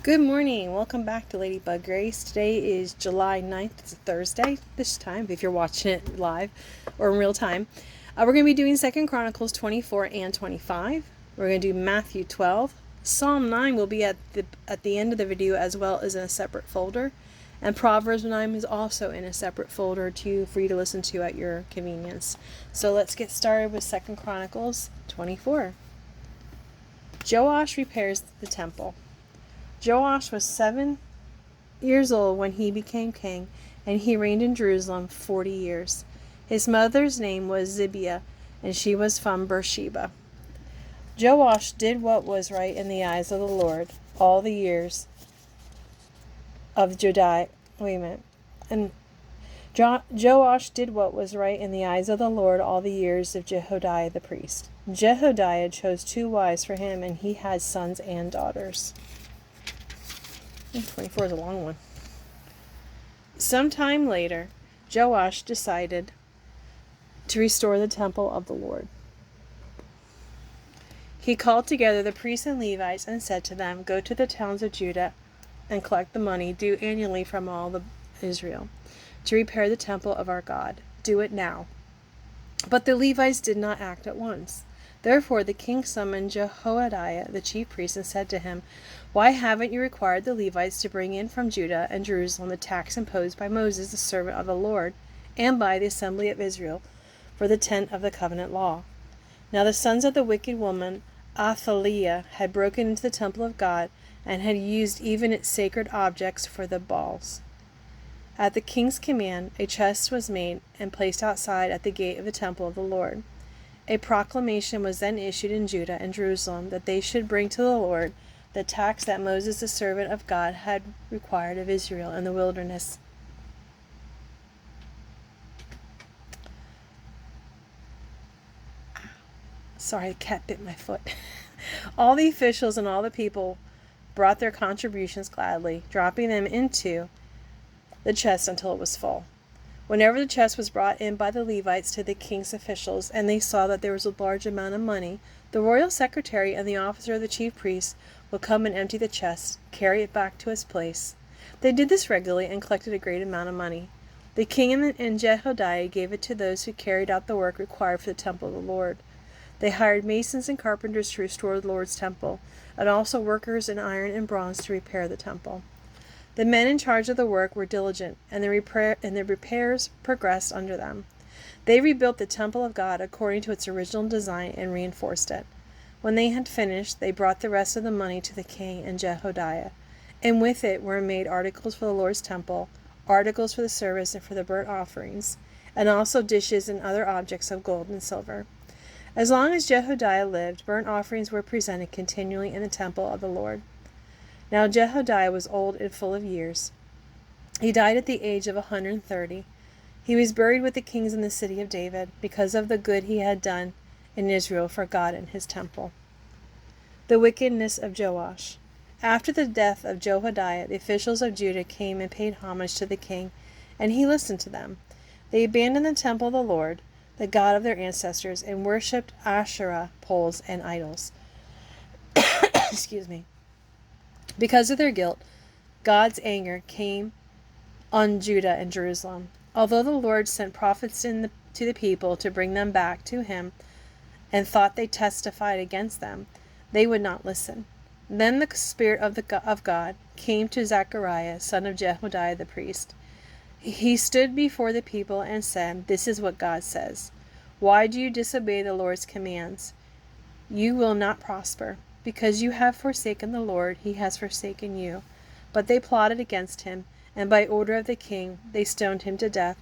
Good morning. Welcome back to Ladybug Grace. Today is July 9th. It's a Thursday this time, if you're watching it live or in real time. We're going to be doing 2 Chronicles 24 and 25. We're going to do Matthew 12. Psalm 9 will be at the end of the video as well as in a separate folder. And Proverbs 9 is also in a separate folder for you to listen to at your convenience. So let's get started with 2 Chronicles 24. Joash repairs the temple. Joash was 7 years old when he became king, and he reigned in Jerusalem 40 years. His mother's name was Zibiah, and she was from Beersheba. Joash did what was right in the eyes of the Lord all the years of Jediah. And Joash did what was right in the eyes of the Lord all the years of Jehoiada the priest. Jehoiada chose 2 wives for him, and he had sons and daughters. 24 is a long one. Sometime later, Joash decided to restore the temple of the Lord. He called together the priests and Levites and said to them, "Go to the towns of Judah and collect the money due annually from all of Israel to repair the temple of our God. Do it now." But the Levites did not act at once. Therefore the king summoned Jehoiada the chief priest and said to him, "Why haven't you required the Levites to bring in from Judah and Jerusalem the tax imposed by Moses the servant of the Lord and by the assembly of Israel for the tent of the covenant law?" Now the sons of the wicked woman Athaliah had broken into the temple of God and had used even its sacred objects for the Baals. At the king's command, a chest was made and placed outside at the gate of the temple of the Lord. A proclamation was then issued in Judah and Jerusalem that they should bring to the Lord the tax that Moses the servant of God had required of Israel in the wilderness. Sorry, the cat bit my foot. All the officials and all the people brought their contributions gladly, dropping them into the chest until it was full. Whenever the chest was brought in by the Levites to the king's officials, and they saw that there was a large amount of money, the royal secretary and the officer of the chief priests would come and empty the chest, carry it back to its place. They did this regularly and collected a great amount of money. The king and Jehoiada gave it to those who carried out the work required for the temple of the Lord. They hired masons and carpenters to restore the Lord's temple, and also workers in iron and bronze to repair the temple. The men in charge of the work were diligent, and the repairs progressed under them. They rebuilt the temple of God according to its original design and reinforced it. When they had finished, they brought the rest of the money to the king and Jehoiada, and with it were made articles for the Lord's temple, articles for the service and for the burnt offerings, and also dishes and other objects of gold and silver. As long as Jehoiada lived, burnt offerings were presented continually in the temple of the Lord. Now Jehoiada was old and full of years. He died at the age of 130. He was buried with the kings in the city of David, because of the good he had done in Israel for God and his temple. The wickedness of Joash. After the death of Jehoiada, the officials of Judah came and paid homage to the king, and he listened to them. They abandoned the temple of the Lord, the God of their ancestors, and worshipped Asherah poles and idols. Excuse me. Because of their guilt, God's anger came on Judah and Jerusalem. Although the Lord sent prophets to the people to bring them back to him and thought they testified against them, they would not listen. Then the Spirit of God came to Zechariah, son of Jehoiada the priest. He stood before the people and said, "This is what God says. Why do you disobey the Lord's commands? You will not prosper. Because you have forsaken the Lord, he has forsaken you." But they plotted against him, and by order of the king they stoned him to death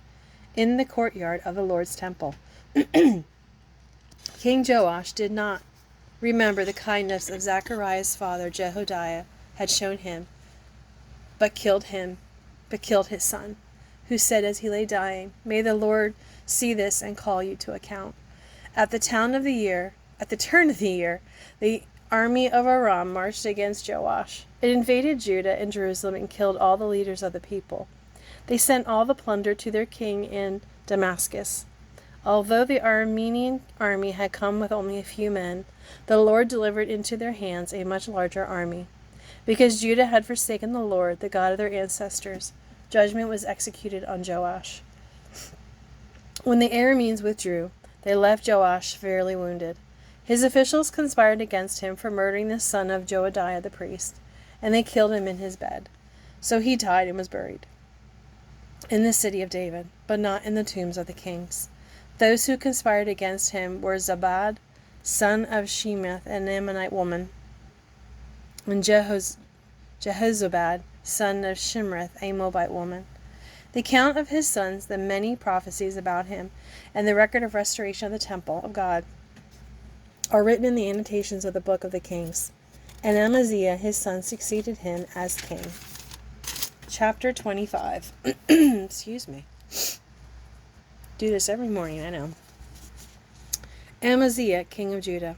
in the courtyard of the Lord's temple. King Joash did not remember the kindness of Zechariah's father Jehoiada had shown him, but killed his son, who said as he lay dying, "May the Lord see this and call you to account." At the turn of the year, the army of Aram marched against Joash. It invaded Judah and Jerusalem and killed all the leaders of the people. They sent all the plunder to their king in Damascus. Although the Aramean army had come with only a few men, the Lord delivered into their hands a much larger army. Because Judah had forsaken the Lord, the God of their ancestors, judgment was executed on Joash. When the Arameans withdrew, they left Joash severely wounded. His officials conspired against him for murdering the son of Joadiah the priest, and they killed him in his bed. So he died and was buried in the city of David, but not in the tombs of the kings. Those who conspired against him were Zabad, son of Shemeth, an Ammonite woman, and Jehozabad, son of Shimrith, a Moabite woman. The account of his sons, the many prophecies about him, and the record of restoration of the temple of God are written in the annotations of the book of the kings. And Amaziah his son succeeded him as king. Chapter 25. Excuse me. Do this every morning, I know. Amaziah, king of Judah.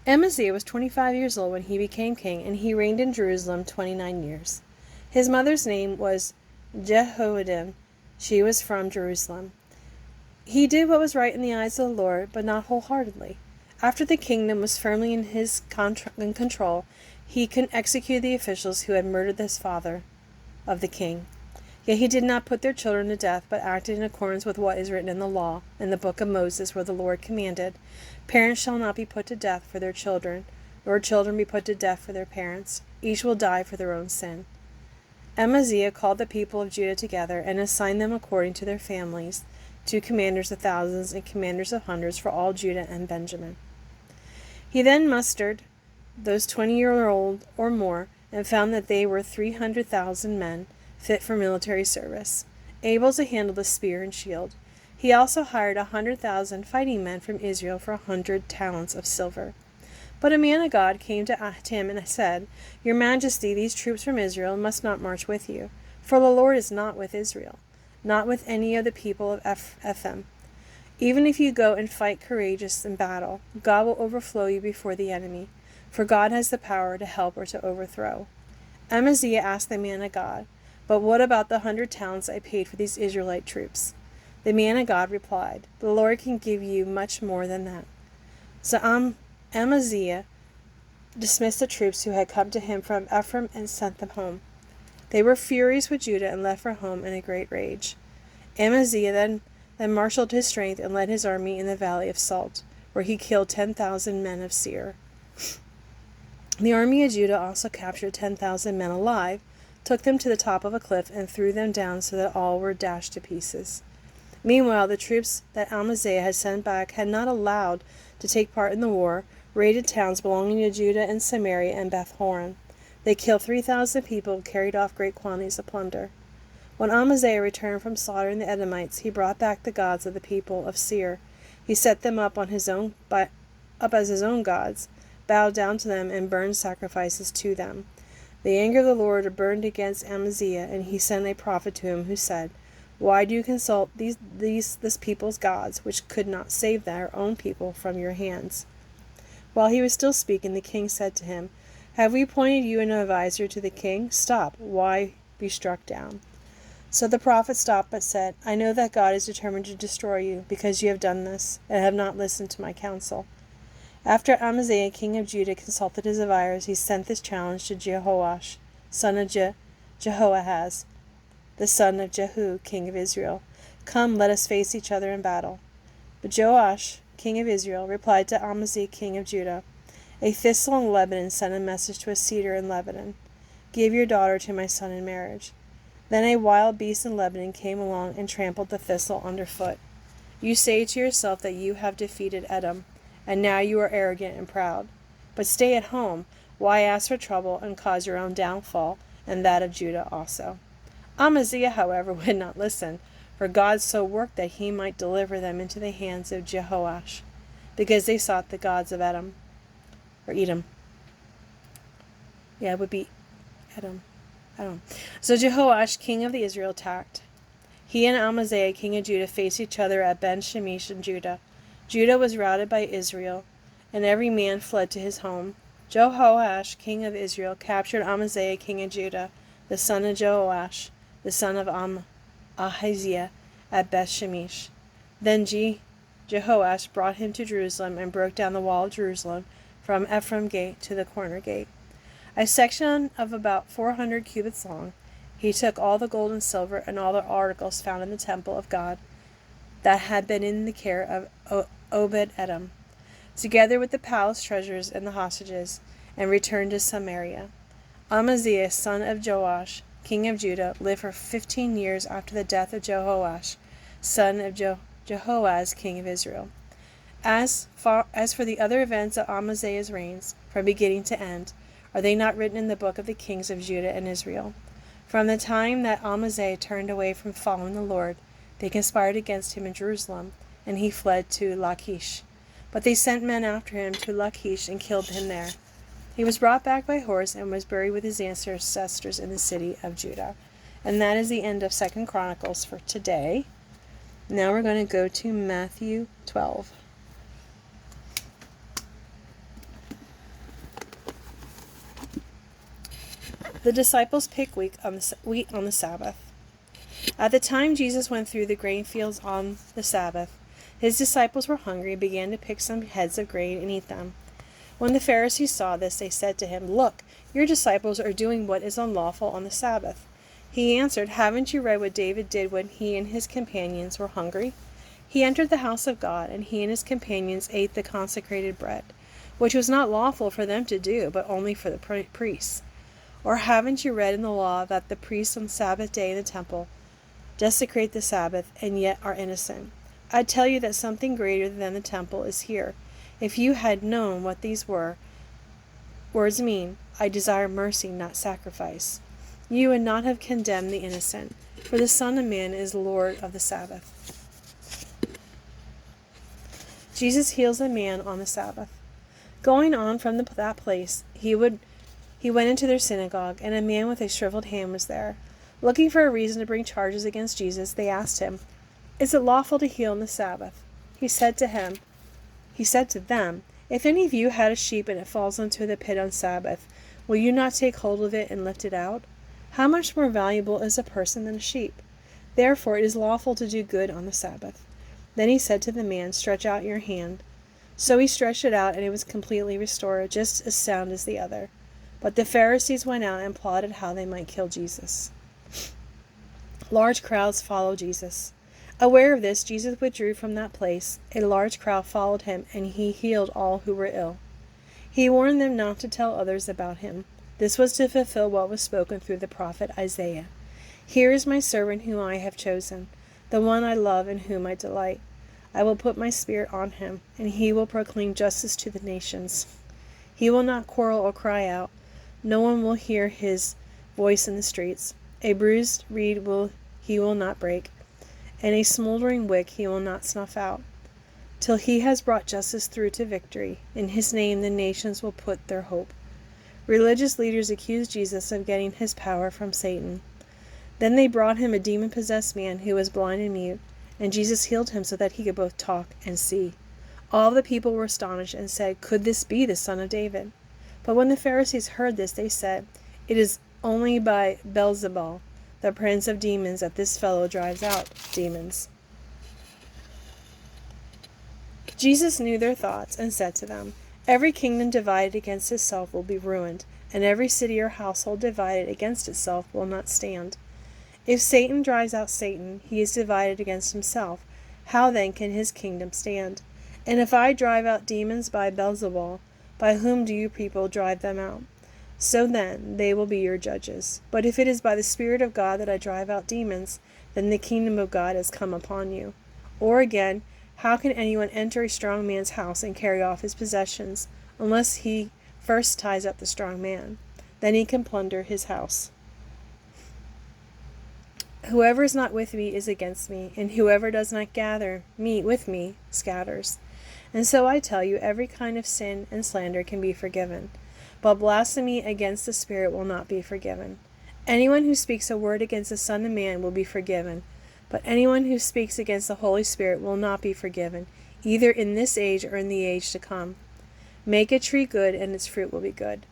Amaziah was 25 years old when he became king, and he reigned in Jerusalem 29 years. His mother's name was Jehoiadim. She was from Jerusalem. He did what was right in the eyes of the Lord, but not wholeheartedly. After the kingdom was firmly in his control, he could execute the officials who had murdered his father of the king. Yet he did not put their children to death, but acted in accordance with what is written in the law, in the book of Moses, where the Lord commanded, "Parents shall not be put to death for their children, nor children be put to death for their parents. Each will die for their own sin." Amaziah called the people of Judah together and assigned them according to their families, 2 commanders of thousands and commanders of hundreds for all Judah and Benjamin. He then mustered those 20-year-old or more, and found that they were 300,000 men, fit for military service, able to handle the spear and shield. He also hired 100,000 fighting men from Israel for 100 talents of silver. But a man of God came to him and said, "Your Majesty, these troops from Israel must not march with you, for the Lord is not with Israel, not with any of the people of Ephraim. Even if you go and fight courageous in battle, God will overflow you before the enemy, for God has the power to help or to overthrow." Amaziah asked the man of God, "But what about the 100 talents I paid for these Israelite troops?" The man of God replied, "The Lord can give you much more than that." So Amaziah dismissed the troops who had come to him from Ephraim and sent them home. They were furious with Judah and left for home in a great rage. Amaziah then marshaled his strength and led his army in the valley of Salt, where he killed 10,000 men of Seir. The army of Judah also captured 10,000 men alive, took them to the top of a cliff, and threw them down so that all were dashed to pieces. Meanwhile, the troops that Amaziah had sent back had not allowed to take part in the war, raided towns belonging to Judah and Samaria and Beth-horon. They killed 3,000 people and carried off great quantities of plunder. When Amaziah returned from slaughtering the Edomites, he brought back the gods of the people of Seir. He set them up as his own gods, bowed down to them, and burned sacrifices to them. The anger of the Lord burned against Amaziah, and he sent a prophet to him who said, "Why do you consult this people's gods, which could not save their own people from your hands?" While he was still speaking, the king said to him, "Have we appointed you an advisor to the king? Stop. Why be struck down?" So the prophet stopped but said, "I know that God is determined to destroy you, because you have done this, and have not listened to my counsel." After Amaziah, king of Judah, consulted his advisors, he sent this challenge to Jehoash, son of Jehoahaz, the son of Jehu, king of Israel. "Come, let us face each other in battle." But Joash, king of Israel, replied to Amaziah, king of Judah, "A thistle in Lebanon sent a message to a cedar in Lebanon. Give your daughter to my son in marriage." Then a wild beast in Lebanon came along and trampled the thistle underfoot. You say to yourself that you have defeated Edom, and now you are arrogant and proud. But stay at home. Why ask for trouble and cause your own downfall, and that of Judah also? Amaziah, however, would not listen, for God so worked that he might deliver them into the hands of Jehoash, because they sought the gods of Edom. Or Edom. Yeah, it would be Edom. I don't know. So Jehoash, king of the Israel, attacked. He and Amaziah, king of Judah, faced each other at Ben-Shemesh in Judah. Judah was routed by Israel, and every man fled to his home. Jehoash, king of Israel, captured Amaziah, king of Judah, the son of Joash, the son of Ahaziah, at Beth-Shemesh. Then Jehoash brought him to Jerusalem and broke down the wall of Jerusalem from Ephraim gate to the corner gate. a section of about 400 cubits long. He took all the gold and silver and all the articles found in the temple of God that had been in the care of Obed-Edom, together with the palace treasures and the hostages, and returned to Samaria. Amaziah, son of Joash, king of Judah, lived for 15 years after the death of Jehoash, son of Jehoaz, king of Israel. As for the other events of Amaziah's reigns, from beginning to end, are they not written in the book of the kings of Judah and Israel? From the time that Amaziah turned away from following the Lord, they conspired against him in Jerusalem, and he fled to Lachish. But they sent men after him to Lachish and killed him there. He was brought back by horse and was buried with his ancestors in the city of Judah. And that is the end of 2 Chronicles for today. Now we're going to go to Matthew 12. The disciples pick wheat on the Sabbath. At the time Jesus went through the grain fields on the Sabbath, his disciples were hungry and began to pick some heads of grain and eat them. When the Pharisees saw this, they said to him, "Look, your disciples are doing what is unlawful on the Sabbath." He answered, "Haven't you read what David did when he and his companions were hungry? He entered the house of God, and he and his companions ate the consecrated bread, which was not lawful for them to do, but only for the priests. Or haven't you read in the law that the priests on the Sabbath day in the temple desecrate the Sabbath, and yet are innocent? I tell you that something greater than the temple is here. If you had known what these words mean, 'I desire mercy, not sacrifice,' you would not have condemned the innocent, for the Son of Man is Lord of the Sabbath." Jesus heals a man on the Sabbath. Going on from that place, he went into their synagogue, and a man with a shriveled hand was there. Looking for a reason to bring charges against Jesus, they asked him, "Is it lawful to heal on the Sabbath?" He said to them, "If any of you had a sheep and it falls into the pit on Sabbath, will you not take hold of it and lift it out? How much more valuable is a person than a sheep? Therefore it is lawful to do good on the Sabbath." Then he said to the man, "Stretch out your hand." So he stretched it out, and it was completely restored, just as sound as the other. But the Pharisees went out and plotted how they might kill Jesus. Large crowds followed Jesus. Aware of this, Jesus withdrew from that place. A large crowd followed him, and he healed all who were ill. He warned them not to tell others about him. This was to fulfill what was spoken through the prophet Isaiah. "Here is my servant whom I have chosen, the one I love and whom I delight. I will put my spirit on him, and he will proclaim justice to the nations. He will not quarrel or cry out. No one will hear his voice in the streets. A bruised reed he will not break, and a smoldering wick he will not snuff out, till he has brought justice through to victory. In his name the nations will put their hope." Religious leaders accused Jesus of getting his power from Satan. Then they brought him a demon-possessed man who was blind and mute, and Jesus healed him so that he could both talk and see. All the people were astonished and said, "Could this be the son of David?" But when the Pharisees heard this, they said, "It is only by Beelzebul, the prince of demons, that this fellow drives out demons." Jesus knew their thoughts and said to them, "Every kingdom divided against itself will be ruined, and every city or household divided against itself will not stand. If Satan drives out Satan, he is divided against himself. How then can his kingdom stand? And if I drive out demons by Beelzebul, by whom do you people drive them out? So then they will be your judges. But if it is by the Spirit of God that I drive out demons, then the kingdom of God has come upon you. Or again, how can anyone enter a strong man's house and carry off his possessions, unless he first ties up the strong man? Then he can plunder his house. Whoever is not with me is against me, and whoever does not gather with me scatters. And so I tell you, every kind of sin and slander can be forgiven, but blasphemy against the Spirit will not be forgiven. Anyone who speaks a word against the Son of Man will be forgiven, but anyone who speaks against the Holy Spirit will not be forgiven, either in this age or in the age to come. Make a tree good, and its fruit will be good,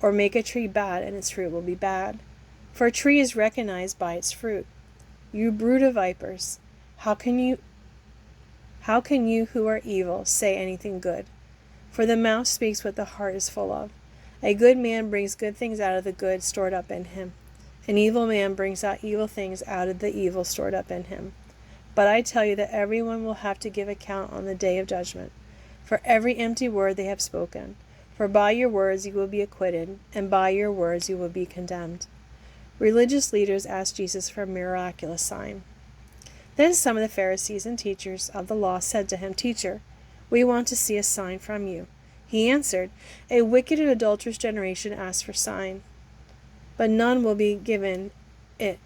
or make a tree bad, and its fruit will be bad. For a tree is recognized by its fruit. You brood of vipers, how can you who are evil say anything good? For the mouth speaks what the heart is full of. A good man brings good things out of the good stored up in him. An evil man brings out evil things out of the evil stored up in him. But I tell you that everyone will have to give account on the day of judgment for every empty word they have spoken. For by your words you will be acquitted, and by your words you will be condemned. Religious leaders asked Jesus for a miraculous sign. Then some of the Pharisees and teachers of the law said to him, Teacher, we want to see a sign from you. He answered, A wicked and adulterous generation asks for sign, but none will be given it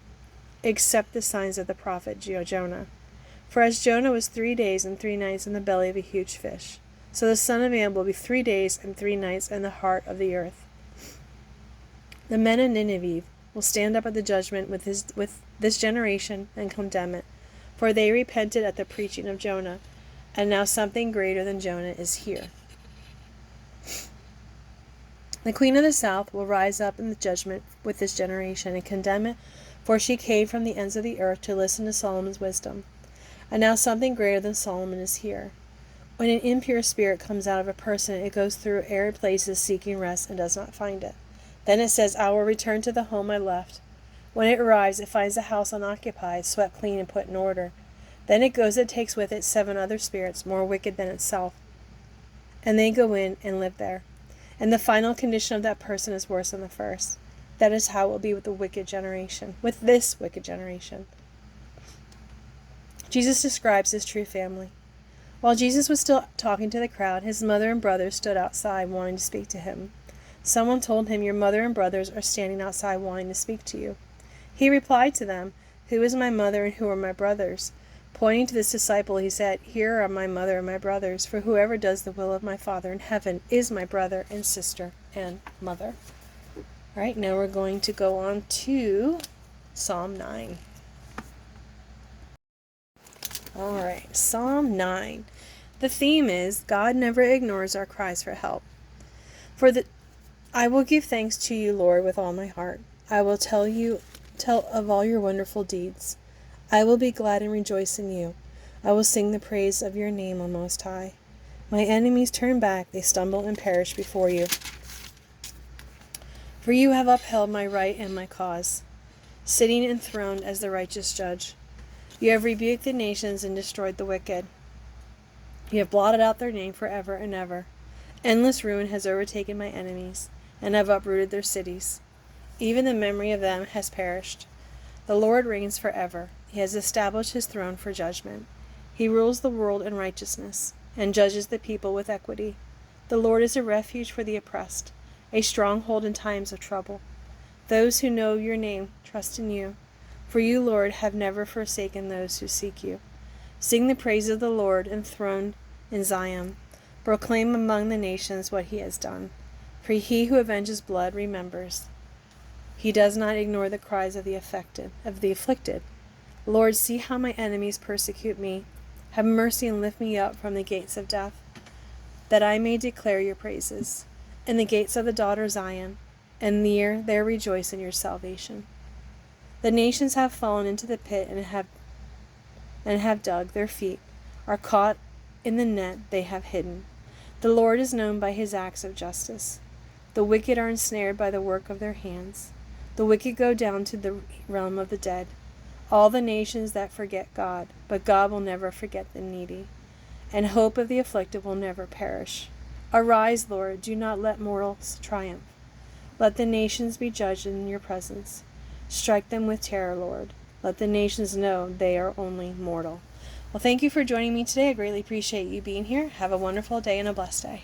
except the signs of the prophet Jonah. For as Jonah was 3 days and 3 nights in the belly of a huge fish, so the Son of Man will be 3 days and 3 nights in the heart of the earth. The men of Nineveh will stand up at the judgment with this generation and condemn it, for they repented at the preaching of Jonah, and now something greater than Jonah is here. The queen of the south will rise up in the judgment with this generation and condemn it, for she came from the ends of the earth to listen to Solomon's wisdom. And now something greater than Solomon is here. When an impure spirit comes out of a person, it goes through arid places seeking rest and does not find it. Then it says, I will return to the home I left. When it arrives, it finds the house unoccupied, swept clean and put in order. Then it goes and takes with it 7 other spirits more wicked than itself, and they go in and live there. And the final condition of that person is worse than the first. That is how it will be with this wicked generation. Jesus describes his true family. While Jesus was still talking to the crowd, his mother and brothers stood outside wanting to speak to him. Someone told him, Your mother and brothers are standing outside wanting to speak to you. He replied to them, Who is my mother and who are my brothers? Pointing to this disciple, he said, Here are my mother and my brothers, for whoever does the will of my Father in heaven is my brother and sister and mother. All right, now we're going to go on to Psalm 9. All right, Psalm 9. The theme is, God never ignores our cries for help. I will give thanks to you, Lord, with all my heart. I will tell of all your wonderful deeds. I will be glad and rejoice in you. I will sing the praise of your name, O Most High. My enemies turn back, they stumble and perish before you. For you have upheld my right and my cause, sitting enthroned as the righteous judge. You have rebuked the nations and destroyed the wicked. You have blotted out their name forever and ever. Endless ruin has overtaken my enemies, and have uprooted their cities. Even the memory of them has perished. The Lord reigns forever. He has established his throne for judgment. He rules the world in righteousness, and judges the people with equity. The Lord is a refuge for the oppressed, a stronghold in times of trouble. Those who know your name trust in you. For you, Lord, have never forsaken those who seek you. Sing the praise of the Lord enthroned in Zion. Proclaim among the nations what he has done. For he who avenges blood remembers. He does not ignore the cries of the afflicted. Lord, see how my enemies persecute me. Have mercy and lift me up from the gates of death, that I may declare your praises. In the gates of the daughter Zion, and near there rejoice in your salvation. The nations have fallen into the pit and have dug. Their feet are caught in the net they have hidden. The Lord is known by his acts of justice. The wicked are ensnared by the work of their hands. The wicked go down to the realm of the dead. All the nations that forget God, but God will never forget the needy, and hope of the afflicted will never perish. Arise, Lord, do not let mortals triumph. Let the nations be judged in your presence. Strike them with terror, Lord. Let the nations know they are only mortal. Well, thank you for joining me today. I greatly appreciate you being here. Have a wonderful day and a blessed day.